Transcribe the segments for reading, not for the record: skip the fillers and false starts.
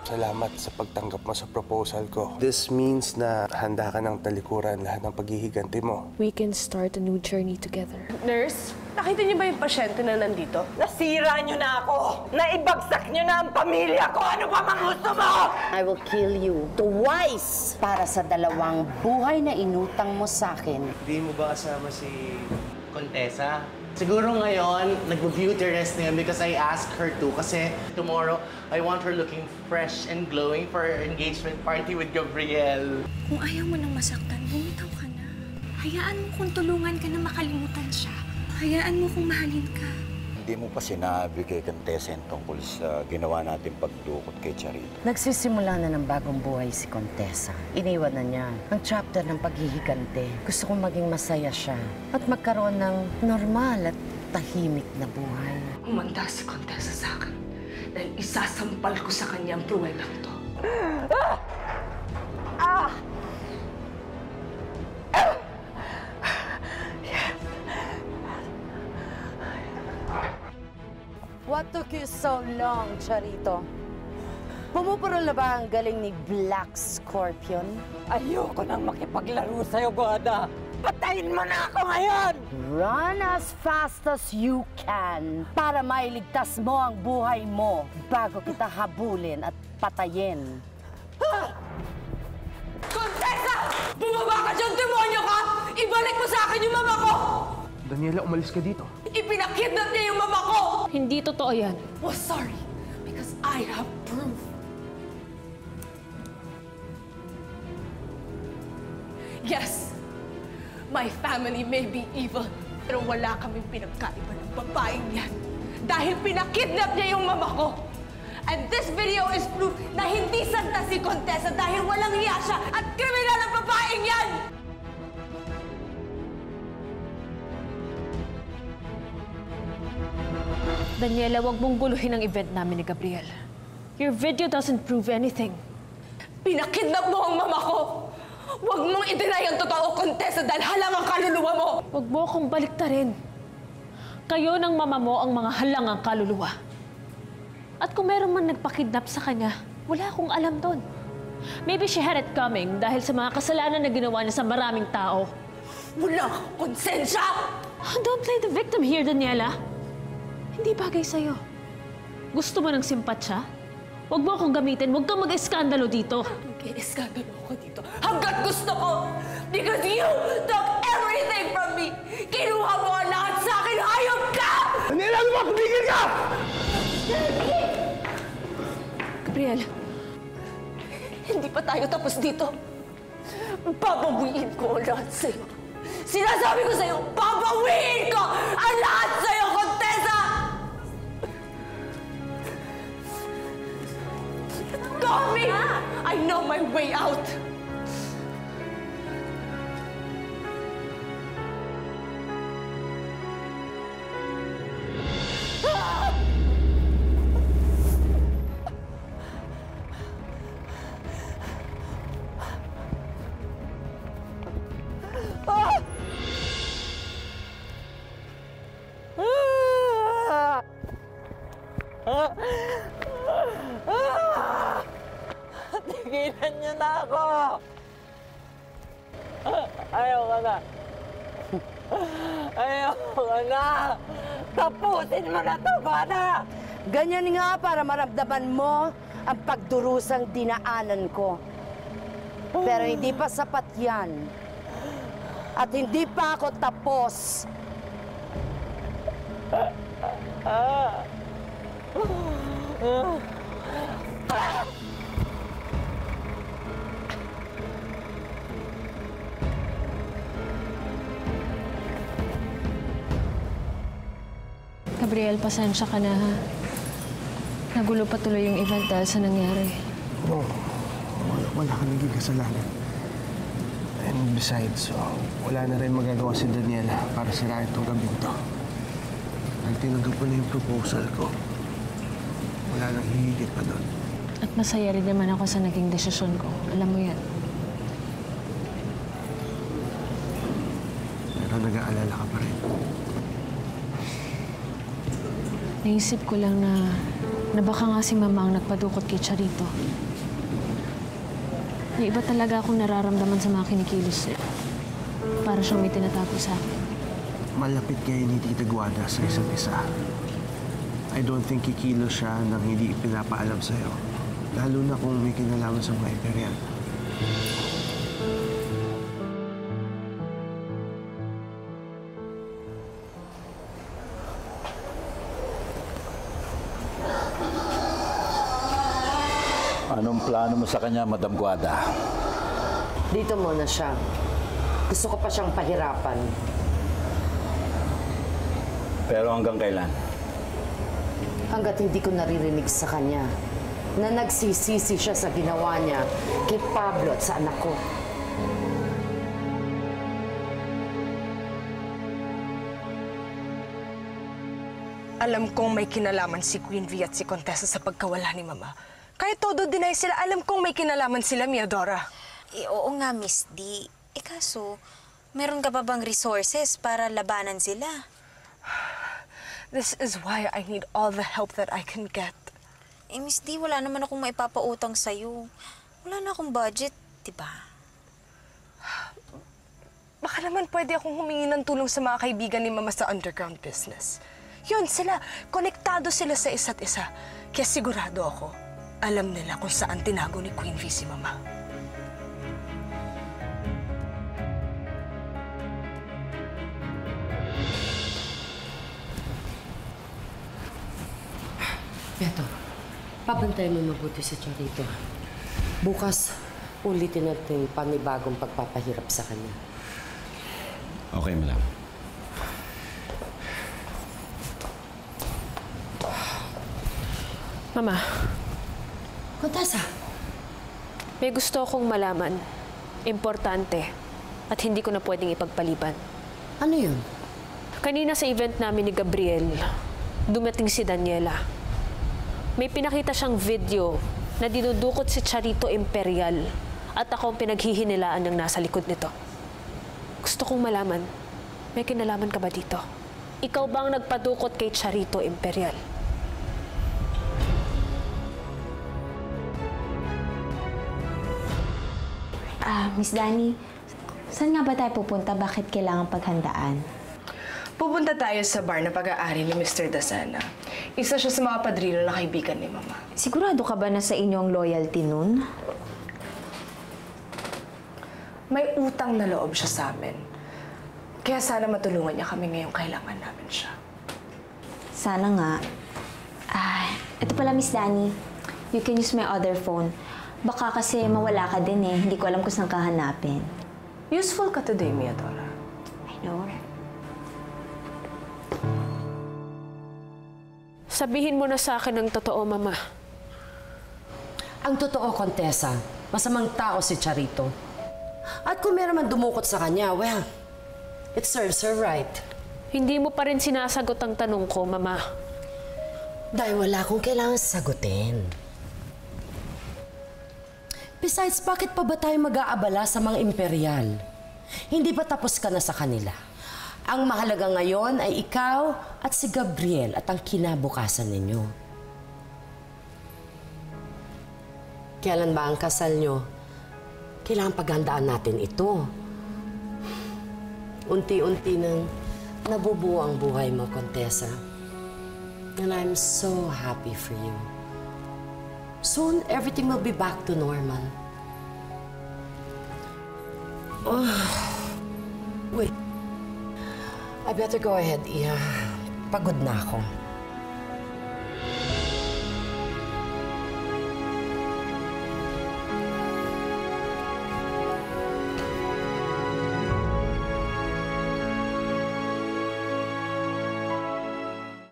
Salamat sa pagtanggap mo sa proposal ko. This means na handa ka ng talikuran lahat ng paghihiganti mo. We can start a new journey together. Nurse, nakita niyo ba yung pasyente na nandito? Nasira niyo na ako! Naibagsak niyo na ang pamilya ko! Ano pa mang gusto mo? I will kill you twice para sa dalawang buhay na inutang mo sa akin. Hindi mo ba kasama si Contessa? Siguro ngayon, nag-beauty rest na yun because I asked her to. Kasi tomorrow, I want her looking fresh and glowing for her engagement party with Gabriel. Kung ayaw mo nang masaktan, bumitaw ka na. Hayaan mo kung tulungan ka na makalimutan siya. Hayaan mo kung mahalin ka. Hindi mo pa sinabi kay Contessa tungkol sa ginawa natin pagdukot kay Charito. Nagsisimula na ng bagong buhay si Contessa. Iniwan na niya ang chapter ng paghihigante. Gusto kong maging masaya siya at magkaroon ng normal at tahimik na buhay. Umanda si Contessa sa akin dahil isasampal ko sa kanya ang pruwebang to. What took you so long, Charito? Pumupurol na ba ang galing ni Black Scorpion? Ayoko nang makipaglaro sa'yo, Goda! Patayin mo na ako ngayon! Run as fast as you can para mailigtas mo ang buhay mo bago kita habulin at patayin. Contessa! Bumaba ka dyan, demonyo ka! Ibalik mo sa akin yung mama ko! Daniela, umalis ka dito. Ipinakidnap niya yung mama ko! Hindi totoo yan. Was sorry because I have proof. Yes, my family may be evil, pero wala kaming pinagkaiba ng babaeng yan. Dahil pinakidnap niya yung mama ko. And this video is proof na hindi santa si Contessa dahil walang hiya siya at kriminal ang babaeng yan! Daniela, wag mong guluhin ang event namin ni Gabriel. Your video doesn't prove anything. Pinakidnap mo ang mama ko! Huwag mong i-deny ang totoo, Contessa, dahil halang ang kaluluwa mo! Wag mo akong baliktarin. Kayo ng mama mo ang mga halang ang kaluluwa. At kung meron man nagpakidnap sa kanya, wala akong alam doon. Maybe she had it coming dahil sa mga kasalanan na ginawa niya sa maraming tao. Wala kang konsensya! Don't play the victim here, Daniela. Hindi bagay sa'yo. Gusto mo ng simpatsya? Huwag mo akong gamitin. Huwag kang mag-eskandalo dito. Mag-eskandalo ako dito hanggat gusto ko! Because you took everything from me! Kinuha mo ang lahat sa akin! Hayop ka! Daniela, ano ba? Pumigil ka! Gabriel, hindi pa tayo tapos dito. Babawiin ko ang lahat sa'yo. Sinasabi ko sa'yo, babawiin ko ang lahat sa'yo, Contessa! Call me! I know my way out! Tigilan niyo na ako! Ayaw ka na! Ayaw ka na! Tapusin mo na to, Bana! Ganyan nga para maramdaman mo ang pagdurusang dinaanan ko. Pero hindi pa sapat yan. At hindi pa ako tapos. Gabriel, pasensya ka na, ha? Nagulo pa tuloy yung event dahil sa nangyari. No, wala ka naging kasalanan. And besides, wala na rin magagawa si Daniela para sirain itong gabing to. Ang tinanggap ko na yung proposal ko, wala nang hihigit pa doon. At masaya rin naman ako sa naging desisyon ko. Alam mo yan. Pero nag-aalala ka pa rin. Naisip ko lang na na baka nga si Mama ang nagpadukot kay Charito. May iba talaga akong nararamdaman sa mga kinikilos niya. Para siyang may tinatago sa akin. Malapit kayo ni Tita Guada sa isa't isa. I don't think kikilos siya nang hindi pinapaalam sa'yo. Lalo na kung may kinalaman sa mga imperial. Anong plano mo sa kanya, Madam Guada? Dito muna siya. Gusto ko pa siyang pahirapan. Pero hanggang kailan? Hanggat hindi ko naririnig sa kanya na nagsisisi siya sa ginawa niya kay Pablo at sa anak ko. Alam kong may kinalaman si Queen V at si Contessa sa pagkawala ni Mama. Kahit todo deny sila, alam kong may kinalaman sila, Miadora. Oo nga, Miss D. Kaso, meron ka pa bang resources para labanan sila? This is why I need all the help that I can get. Miss D, wala naman akong maipapautang sa'yo. Wala na akong budget, diba? Baka naman pwede akong humingi ng tulong sa mga kaibigan ni Mama sa underground business. Yun sila, konektado sila sa isa't isa. Kaya sigurado ako, alam nila kung saan tinago ni Queen V si Mama. Beto, pabantay mo mabuti si Charito. Bukas, ulitin natin panibagong pagpapahirap sa kanya. Okay, Madam. Mama, Contessa! may gusto akong malaman. Importante. At hindi ko na pwedeng ipagpaliban. Ano yun? Kanina sa event namin ni Gabriel, dumating si Daniela. May pinakita siyang video na dinudukot si Charito Imperial at ako ang pinaghihinilaan ng nasa likod nito. Gusto kong malaman, may kinalaman ka ba dito? Ikaw ba ang nagpadukot kay Charito Imperial? Miss Dani, saan nga ba tayo pupunta? Bakit kailangan paghandaan? Pupunta tayo sa bar na pag-aari ni Mr. Dasana. Isa siya sa mga padrino na kaibigan ni Mama. Sigurado ka ba na sa inyong loyalty nun? May utang na loob siya sa amin. Kaya sana matulungan niya kami ngayong kailangan namin siya. Sana nga. Ito pala, Miss Dani. You can use my other phone. Baka kasi mawala ka din eh. Hindi ko alam kung saan ka hanapin. Useful ka today, Miadora. I know. Sabihin mo na sa akin ang totoo, Mama. Ang totoo, Contessa, masamang tao si Charito. At kung meron man dumukot sa kanya, well, it serves her right. Hindi mo pa rin sinasagot ang tanong ko, Mama. Dahil wala akong kailangan sagutin. Besides, bakit pa ba tayo mag-aabala sa mga imperial? Hindi ba tapos ka na sa kanila? Ang mahalaga ngayon ay ikaw at si Gabriel at ang kinabukasan ninyo. Kailan ba ang kasal nyo? Kailangan paghandaan natin ito. Unti-unti nang nabubuo ang buhay mo, Contessa. And I'm so happy for you. Soon, everything will be back to normal. Oh, wait. I better go ahead, Iha. Pagod na ako.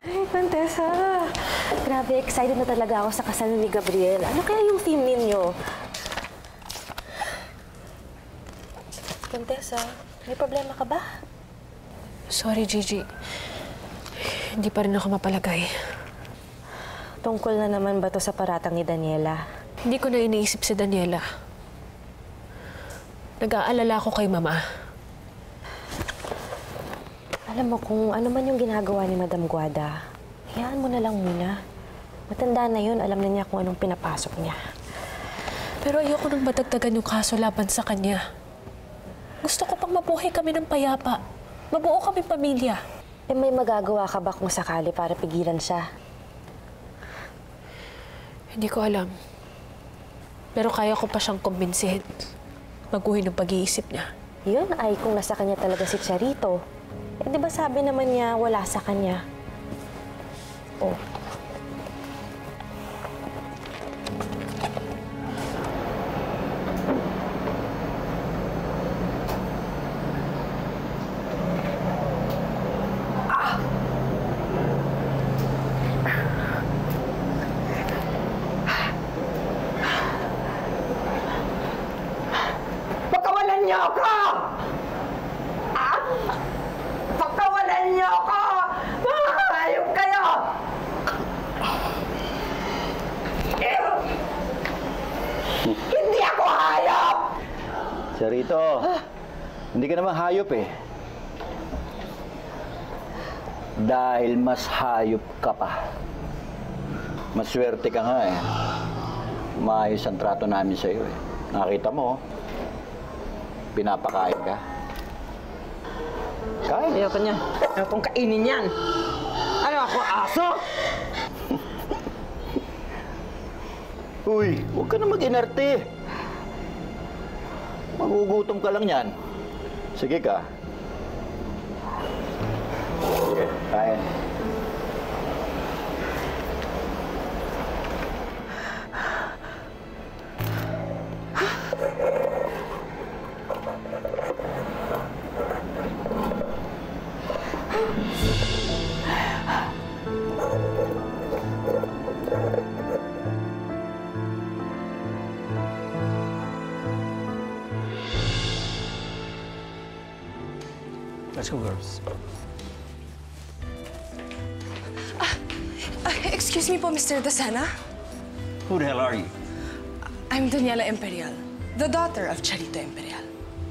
Ay, Contessa! Grabe, excited na talaga ako sa kasal ni Gabriel. Ano kaya yung theme ninyo? Contessa, may problema ka ba? Sorry, Gigi. Hindi pa rin ako mapalagay. Tungkol na naman ba to sa paratang ni Daniela? Hindi ko na iniisip si Daniela. Nag-aalala ko kay Mama. Alam mo, kung ano man yung ginagawa ni Madam Guada, hayaan mo na lang muna. Matanda na yun. Alam na niya kung anong pinapasok niya. Pero ayoko nang madagdagan yung kaso laban sa kanya. Gusto ko pang mabuhay kami ng payapa. Mabuo kami pamilya. Eh may magagawa ka ba kung sakali para pigilan siya? Hindi ko alam. Pero kaya ko pa siyang kumbinsihin. Baguhin ang pag-iisip niya. Yun ay kung nasa kanya talaga si Charito. Eh di ba sabi naman niya wala sa kanya? Oh. Pagkawalan niyo ako! Ah! Pagkawalan niyo ako! Mga hayop kayo! Hindi ako hayop! Charito, hindi ka naman hayop eh. Dahil mas hayop ka pa. Maswerte ka nga eh. Maayos ang trato namin sa iyo eh. Nakita mo, pinapakain ka. Kain. Ayoko niya. Ayokong kainin yan. Ano ako, aso? Uy, huwag ka na mag-inerte. Magugutom ka lang yan. Sige ka. Sige, kain. Let's go, girls. Excuse me po, Mr. Dasana. Who the hell are you? I'm Daniela Imperial, the daughter of Charito Imperial.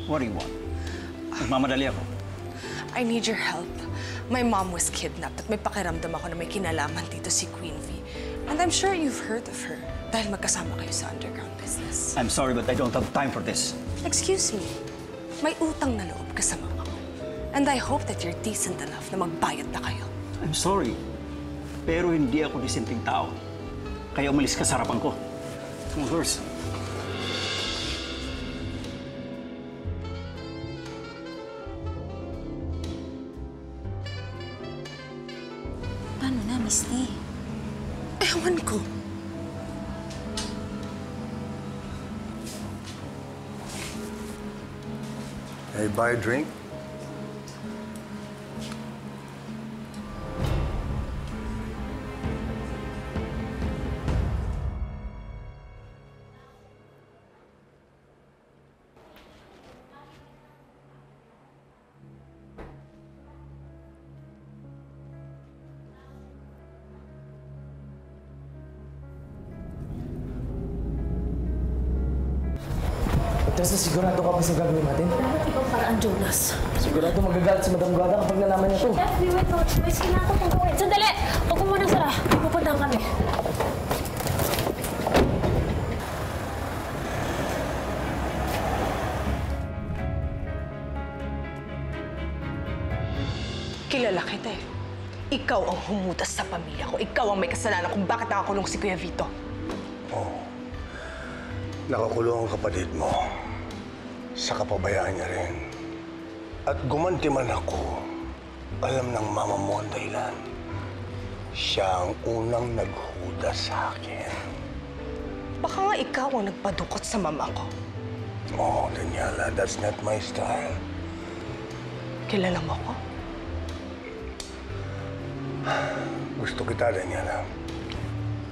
What do you want? Nagmamadali ako. I need your help. My mom was kidnapped at may pakiramdam ako na may kinalaman dito si Queen V. And I'm sure you've heard of her dahil magkasama kayo sa underground business. I'm sorry, but I don't have time for this. Excuse me, may utang na loob ka sa mama ko. And I hope that you're decent enough na magbayad na kayo. I'm sorry, pero hindi ako disenteng tao. Kaya umalis ka sa harapan ko. Come on, girls. Paano na, Misty? Ewan ko. Hey, buy a drink? Tessa, sigurado ka pa sa gagawin natin? Dapat ibang paraan, Jonas. Sigurado magagalit si Madam Guada kapag nalaman niya to. Chef, we went no choice. Kailangan ko itong gawin. Sandali! Huwag mo munang sara. Pupuntahan kami. Kilala kita eh. Ikaw ang humudas sa pamilya ko. Ikaw ang may kasalanan kung bakit nakakulong si Kuya Vito. Oh. Nakakulong ang kapatid mo. Sa kapabayaan niya rin. At gumanti man ako, alam ng mama mo ang dahilan. Siya ang unang naghudas sa akin. Baka nga ikaw ang nagpadukot sa mama ko. Oh, Daniela, that's not my style. Kilala mo ko? Gusto kita, Daniela.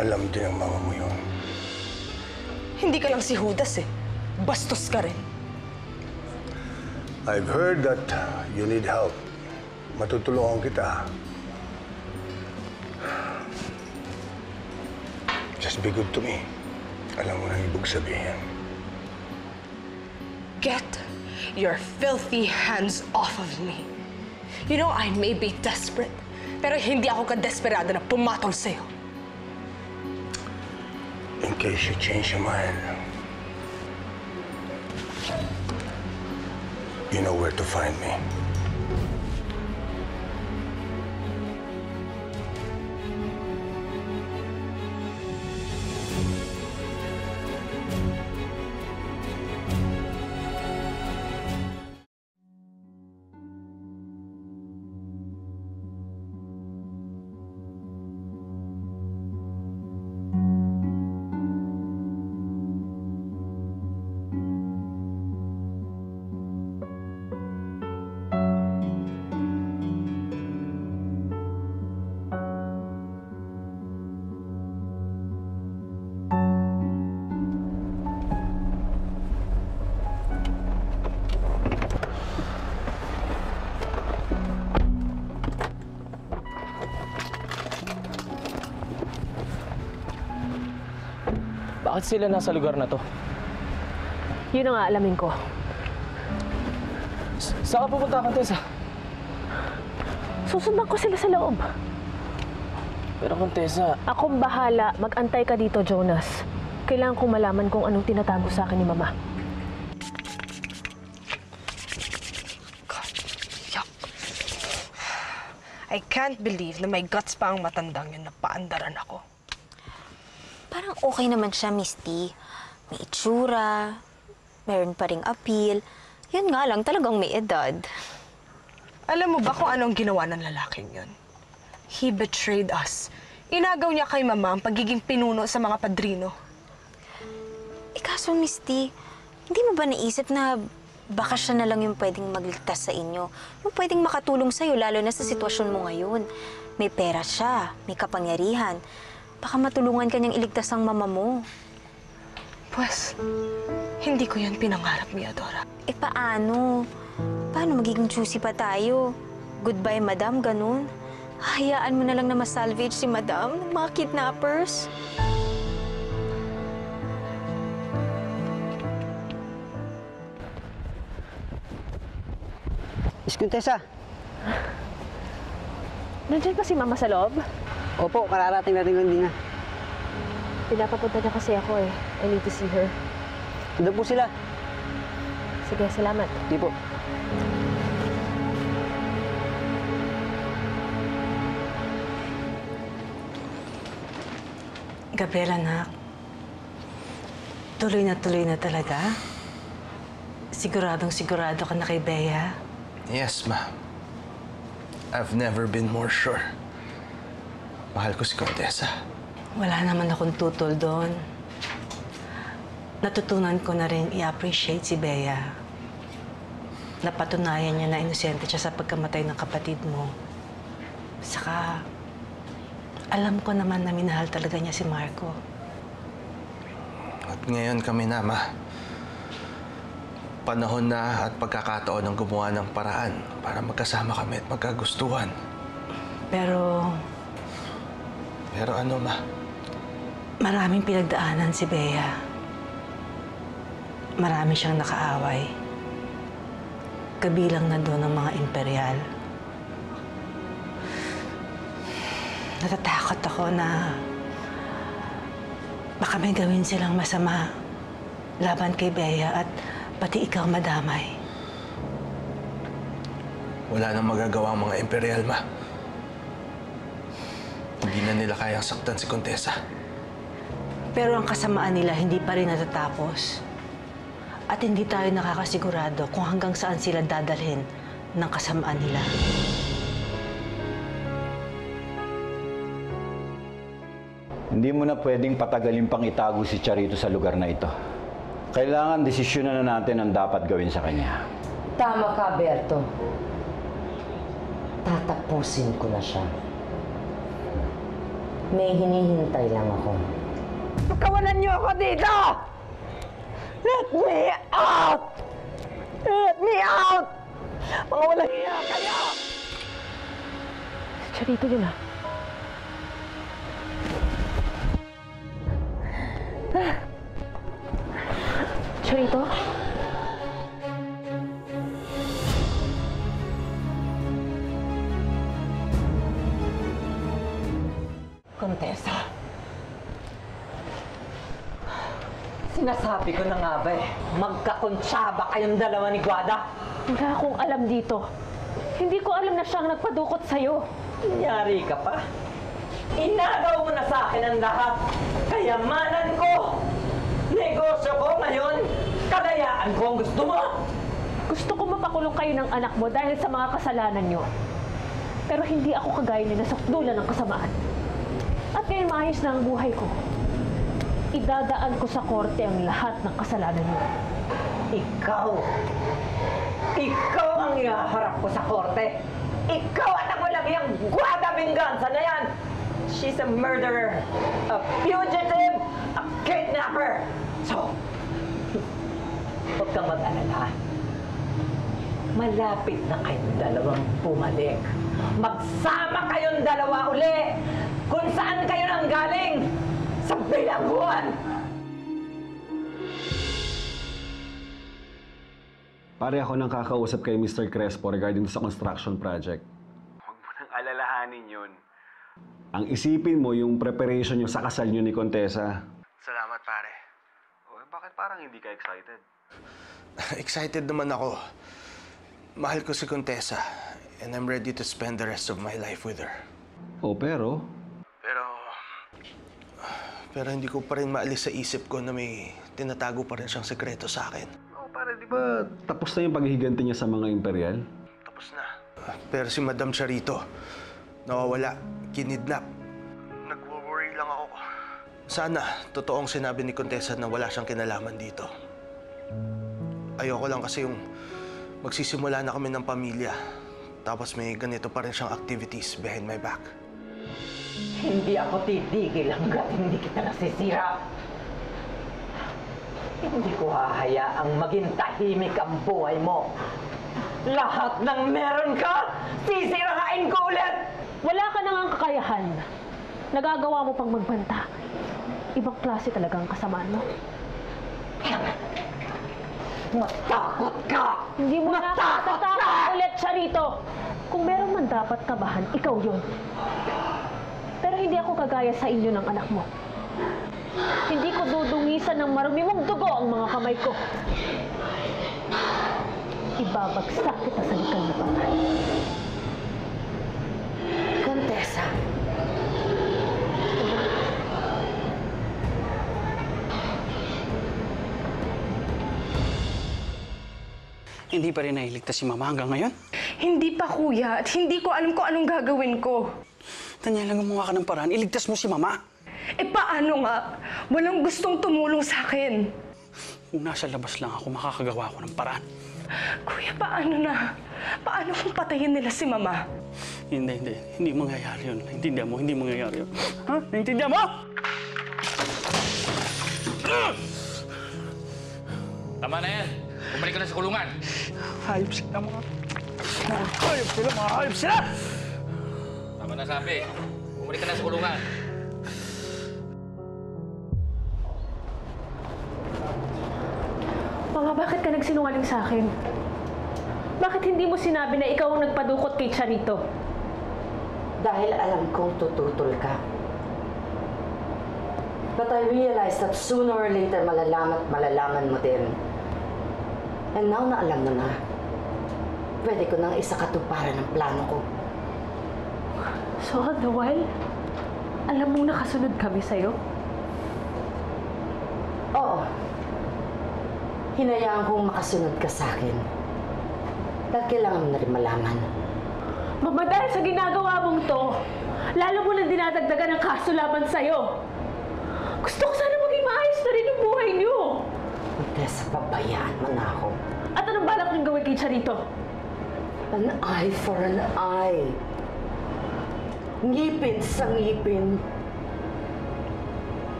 Alam din ang mama mo yun. Hindi ka lang si Judas eh. Bastos ka rin. I've heard that you need help. Matutulungan kita. Just be good to me. Alam mo na ibig sabihin. Get your filthy hands off of me. You know, I may be desperate, pero hindi ako ka-desperado na pumatol sa'yo. in case you change your mind. You know where to find me. Bakit sila nasa lugar na to? Yun ang aalamin ko. Saan ka pupunta, Contessa? Susundan ko sila sa loob. Pero Contessa... Akong bahala. Mag-antay ka dito, Jonas. Kailangan kong malaman kung anong tinatago sa akin ni Mama. God, yuck. I can't believe na may guts pa ang matandang yun na paandaran ako. Parang okay naman siya, Misty. May itsura, meron pa ring appeal. Yun nga lang, talagang may edad. Alam mo ba kung anong ginawa ng lalaking yun? He betrayed us. Inagaw niya kay Mama ang pagiging pinuno sa mga padrino. Eh kaso, Misty, hindi mo ba naisip na baka siya na lang yung pwedeng magligtas sa inyo? Yung pwedeng makatulong sa'yo, lalo na sa sitwasyon mo ngayon. May pera siya, may kapangyarihan. Baka matulungan ka niyang iligtas ang mama mo. Pues, hindi ko yan pinangarap, Miadora. Eh paano? Paano magiging juicy pa tayo? Goodbye, madam, ganun? Hayaan mo na lang na masalvage si madam ng mga kidnappers? Miss Contessa. Nandiyan pa si Mama sa loob? Opo, kararating natin lang din na. Pinapapunta niya kasi ako eh. I need to see her. Doon po sila. Sige, salamat. Di po. Gabriel, anak. Tuloy na talaga? Siguradong sigurado ka na kay Bea? Yes, ma. I've never been more sure. Mahal ko si Contessa. Wala naman akong tutol doon. Natutunan ko na rin i-appreciate si Bea. Napatunayan niya na inosente siya sa pagkamatay ng kapatid mo. Saka, alam ko naman na minahal talaga niya si Marco. At ngayon kami na, ma. Panahon na at pagkakataon ng gumawa ng paraan para magkasama kami at magkagustuhan. Pero ano, ma? maraming pinagdaanan si Bea. Marami siyang nakaaway. Kabilang na doon ang mga imperial. Natatakot ako na baka may gawin silang masama laban kay Bea at pati ikaw madamay. Wala nang magagawa ang mga imperial, ma. Hindi na nila kayang saktan si Contessa. Pero ang kasamaan nila hindi pa rin natatapos. At hindi tayo nakakasigurado kung hanggang saan sila dadalhin ng kasamaan nila. Hindi mo na pwedeng patagalin pang itago si Charito sa lugar na ito. Kailangan desisyonan na natin ang dapat gawin sa kanya. Tama ka, Berto. Tatapusin ko na siya. May hinihintay lang ako. Pagkawalan niyo ako dito! Let me out! Let me out! Mga walang iya kayo! Charito yun ah. Charito? Contessa. Sinasabi ko na nga ba eh, magkakonsyaba kayong dalawa ni Guada. Wala akong alam dito. Hindi ko alam na siyang nagpadukot sa'yo. Yari ka pa. Inagaw mo na sa akin ang lahat. Kayamanan ko, negosyo ko ngayon, kalayaan ko ang gusto mo. Gusto ko mapakulong kayo ng anak mo dahil sa mga kasalanan nyo. Pero hindi ako kagaya na nasakdulan ng kasamaan. At ngayon maayos na ang buhay ko. Idadaan ko sa korte ang lahat ng kasalanan nyo. Ikaw ang ihaharap ko sa korte. Ikaw at ako lang yung Guada Venganza na yan. She's a murderer, a fugitive, a kidnapper. So, huwag kang mag-alala. Malapit na kayong dalawang bumalik. Magsama kayong dalawa uli kung saan kayo nang galing. Sa bilangguan! Pare, ako nang kakausap kay Mr. Crespo regarding sa construction project. Huwag mo nang alalahanin yun. Ang isipin mo yung preparation nyo sa kasal nyo ni Contessa. Salamat, pare. Bakit parang hindi ka excited? Excited naman ako. Mahal ko si Contessa and I'm ready to spend the rest of my life with her. Pero hindi ko pa rin maalis sa isip ko na may tinatago pa rin siyang sekreto sa akin. Pare, di ba tapos na yung paghihiganti niya sa mga imperial? Tapos na. Pero si Madam Charito, nawawala, kinidnap. Nagwo-worry lang ako. Sana, totoong sinabi ni Contessa na wala siyang kinalaman dito. Ayoko lang kasi yung magsisimula na kami ng pamilya. Tapos may ganito pa rin siyang activities behind my back. Hindi ako titigil hanggat hindi kita nasisira. Hindi ko hahayaang maging tahimik ang buhay mo. Lahat ng meron ka, sisirain ko ulit! Wala ka nang ang kakayahan. Nagagawa mo pang magbanta. Ibang klase talaga ang kasamaan mo. Matakot ka! Hindi mo nakakatakot ulit, Charito! Kung meron man dapat kabahan, ikaw yun. Pero hindi ako kagaya sa inyo ng anak mo. Hindi ko dudungisan ng marumi mong dugo ang mga kamay ko. Ibabagsak kita sa likal na bangal. Contessa. Hindi pa rin nailigtas si Mama hanggang ngayon? Hindi pa, Kuya. At hindi ko alam kung anong gagawin ko. Daniela, gumawa ka ng paraan. Iligtas mo si Mama. Eh, paano nga? Walang gustong tumulong sa akin. Kung nasa labas lang ako, makakagawa ako ng paraan. Kuya, paano na? Paano kung patayin nila si Mama? Hindi. Hindi mangyayari yun. Naintindihan mo, hindi mangyayari yun. Ha? Naintindihan mo? Tama na yan. Bumalik ka na sa kulungan. Hayop sila, mga hayop sila! Tama na sabi. Bumalik ka na sa kulungan. Mama, bakit ka nagsinungaling sa akin? Bakit hindi mo sinabi na ikaw ang nagpadukot kay Charito? Dahil alam kong tututol ka. But I realized that sooner or later malalaman mo din. And now na alam mo na, pwede ko nang isakatuparan ang plano ko. So all the while, alam mong nakasunod kami sa'yo? Oo. Hinayaan kong makasunod ka sa akin. Dahil kailangan mo na rin malaman. Mama, dahil sa ginagawa mong to, lalo mo nang dinadagdagan ng kaso laban sa'yo. Gusto ko sana maging maayos na rin ang buhay niyo. Tessa, pabayaan mo na ako. At anong balak niyong gawin kay Charito? An eye for an eye. Ngipin sa ngipin.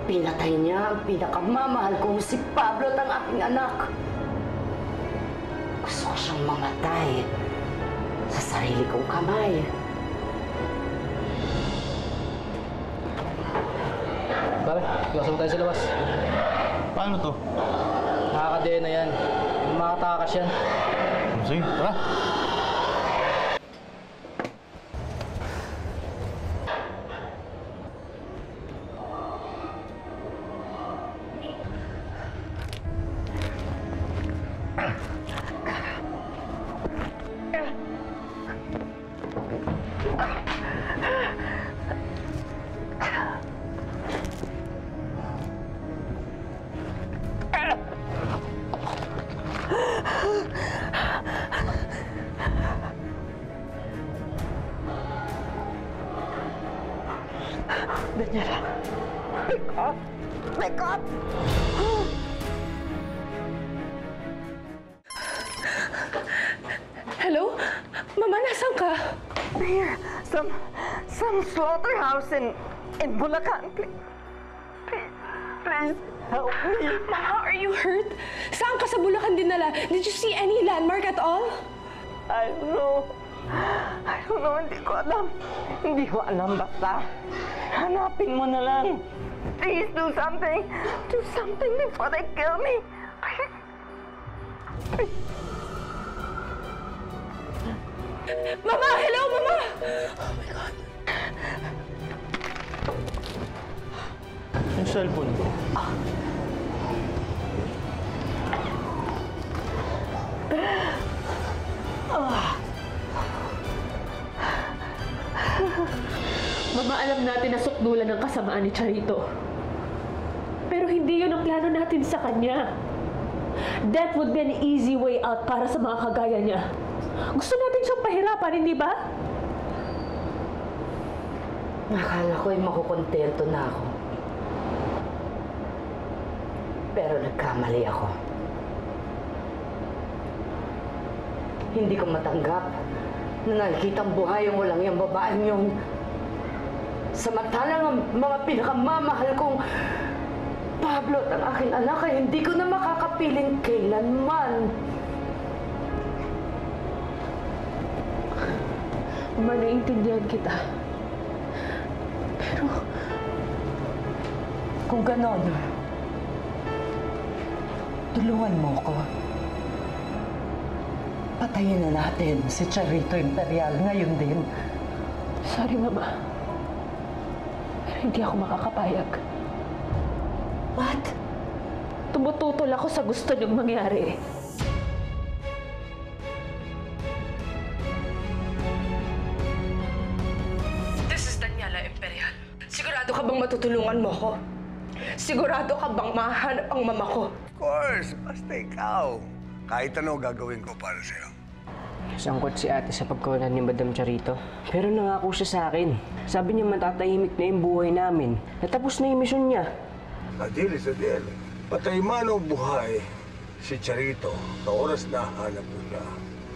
Pinatay niya ang pinakamamahal kong si Pablo at ang aking anak. Gusto ko siyang mamatay sa sarili kong kamay. Pare, iwasan mo tayo sa labas. Paano to? Nakakadena yan. Makatakas yan. Sige, tara. Pick up! Pick up! Hello? Mama, nasan ka? Here, some slaughterhouse in Bulacan. Please help me. Mama, are you hurt? Saan ka sa Bulacan dinala? Did you see any landmark at all? I don't know. Hindi ko alam. Hindi ko alam, basta. Hanapin mo na lang. Please do something. Do something before they kill me. Mama! Hello, Mama! Oh my God. Yung cellphone ko. Mama, alam natin na sukdulan ng kasamaan ni Charito. Pero hindi yun ang plano natin sa kanya. That would be an easy way out para sa mga kagaya niya. Gusto natin siyang pahirapan, hindi ba? Akala ko'y makukontento na ako. Pero nagkamali ako. Hindi ko matanggap na nakikitang buhay yung walang yung babaeng yung samantalang ang mga pinakamamahal kong Pablo at ang aking anak ay hindi ko na makakapiling kailanman. Mama, naiintindihan kita. Pero kung ganon, tulungan mo ko. Patayin na natin si Charito Imperial ngayon din. Sorry, Mama. Pero hindi ako makakapayag. What? Tumututol ako sa gusto niyong mangyari. This is Daniela Imperial. Sigurado ka bang matutulungan mo ko? Sigurado ka bang mahanap ang mama ko? Of course, basta ikaw. Kahit ano gagawin ko para sa'yo. Sangkot si ate sa pagkawalan ni Madam Charito. Pero nangako siya sa akin. Sabi niya matatahimik na yung buhay namin. Natapos na yung misyon niya. Sadil. Patay man o buhay, si Charito, sa oras na hanap mo siya,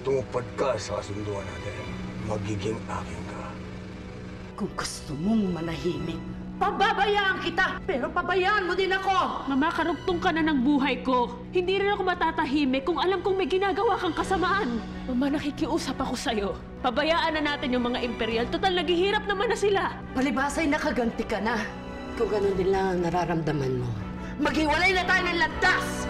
tumupad ka sa kasunduan natin. Magiging akin ka. Kung gusto mong manahimik, pababayaan kita! Pero pabayaan mo din ako! Mama, karugtong ka na ng buhay ko. Hindi rin ako matatahimik kung alam kong may ginagawa kang kasamaan. Mama, nakikiusap ako sa'yo. Pabayaan na natin yung mga imperial. Total, naghihirap naman na sila. Palibasay nakaganti ka na. Kung ganun din lang ang nararamdaman mo, maghiwalay na tayo ng landas!